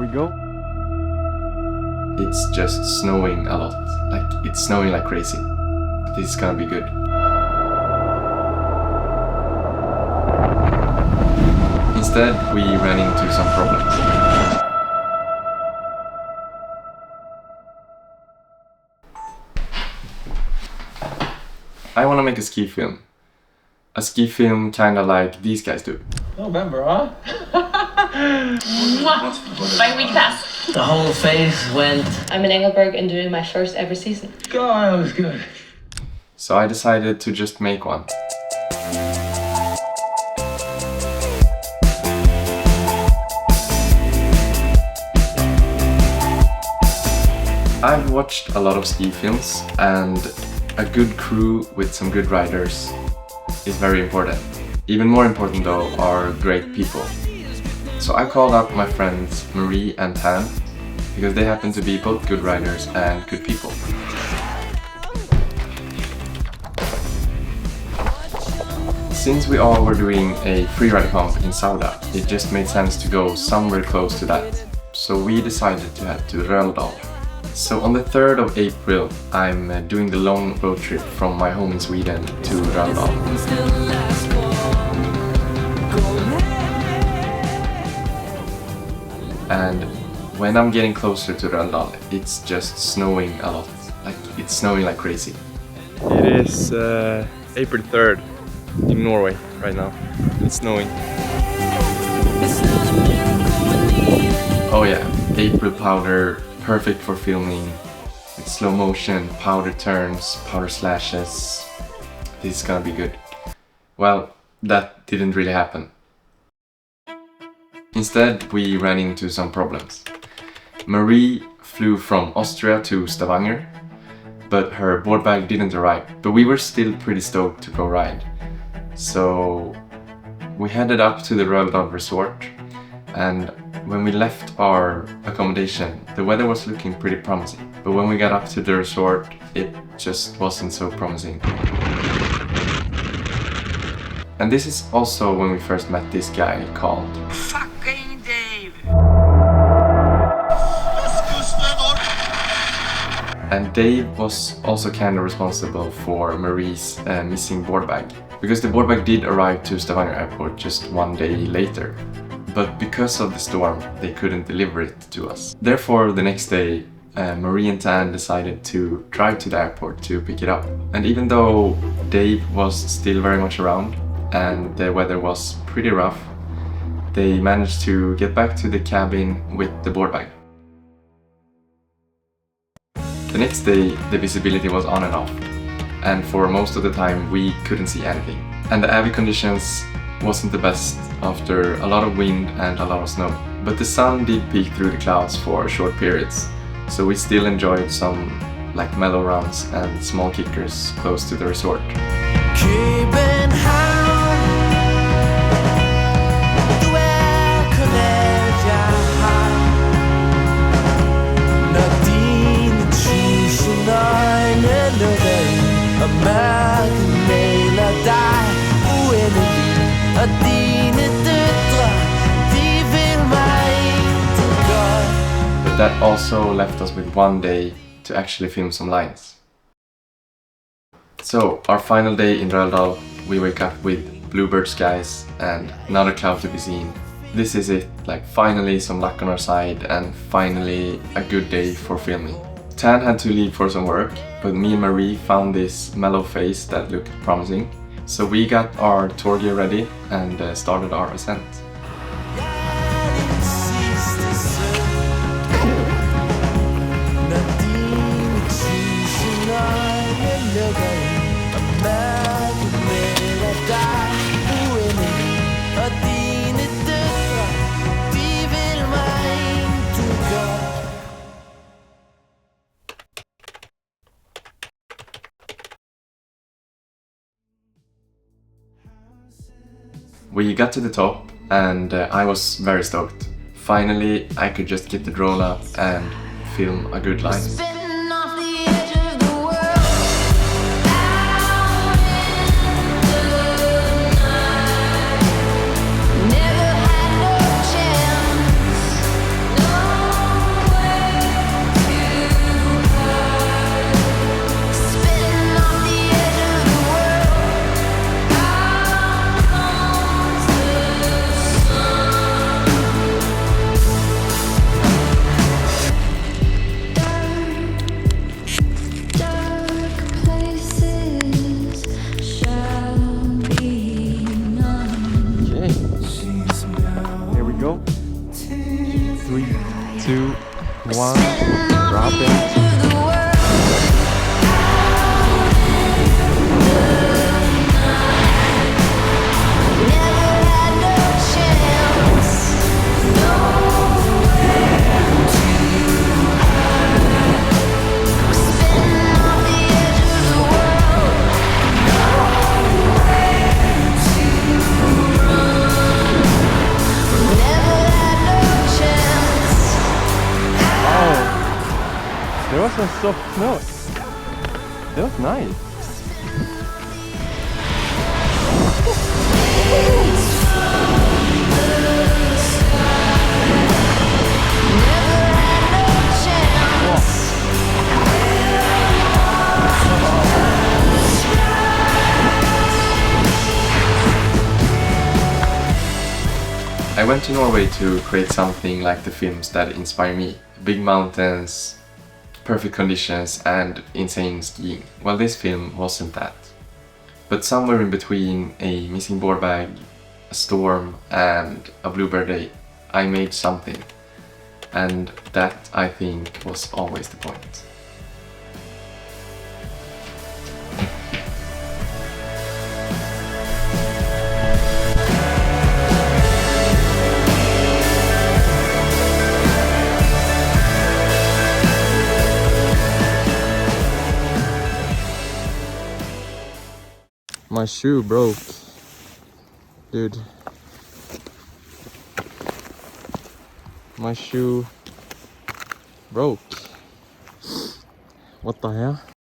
we go. It's just snowing a lot. Like, it's snowing like crazy. This is gonna be good. Instead, we ran into some problems. I want to make a ski film. A ski film kinda like these guys do. November, huh? By week pass. The whole face went. I'm in Engelberg and doing my first ever season. God, that was good. So I decided to just make one. I've watched a lot of ski films, and a good crew with some good riders is very important. Even more important though are great people. So I called up my friends Marie and Tan because they happen to be both good riders and good people. Since we all were doing a freeride comp in Sauda, it just made sense to go somewhere close to that. So we decided to head to Röldal. So on the 3rd of April, I'm doing the long road trip from my home in Sweden to Röldal. And when I'm getting closer to Röldal, it's just snowing a lot. Like, it's snowing like crazy. It is April 3rd in Norway right now. It's snowing. Oh yeah, April powder, perfect for filming. With slow motion, powder turns, powder slashes. This is gonna be good. Well, that didn't really happen. Instead, we ran into some problems. Marie flew from Austria to Stavanger, but her board bag didn't arrive. But we were still pretty stoked to go ride. So we headed up to the Röldal resort, and when we left our accommodation, the weather was looking pretty promising. But when we got up to the resort, it just wasn't so promising. And this is also when we first met this guy called Fucking Dave! And Dave was also kind of responsible for Marie's missing board bag. Because the board bag did arrive to Stavanger airport just one day later. But because of the storm, they couldn't deliver it to us. Therefore, the next day, Marie and Tan decided to drive to the airport to pick it up. And even though Dave was still very much around and the weather was pretty rough, they managed to get back to the cabin with the board bag. The next day, the visibility was on and off, and for most of the time we couldn't see anything. And the AVI conditions wasn't the best after a lot of wind and a lot of snow. But the sun did peek through the clouds for short periods, so we still enjoyed some mellow runs and small kickers close to the resort. But that also left us with one day to actually film some lines. So, our final day in Röldal, we wake up with bluebird skies and not a cloud to be seen. This is it, finally some luck on our side and finally a good day for filming. Tan had to leave for some work, but me and Marie found this mellow face that looked promising. So we got our tour gear ready and started our ascent. We got to the top and I was very stoked. Finally, I could just get the drone up and film a good line. of soft notes. They look nice. I went to Norway to create something like the films that inspire me. Big mountains, perfect conditions and insane skiing. Well, this film wasn't that. But somewhere in between a missing board bag, a storm and a bluebird day, I made something. And that, I think, was always the point. My shoe broke, dude. My shoe broke. What the hell?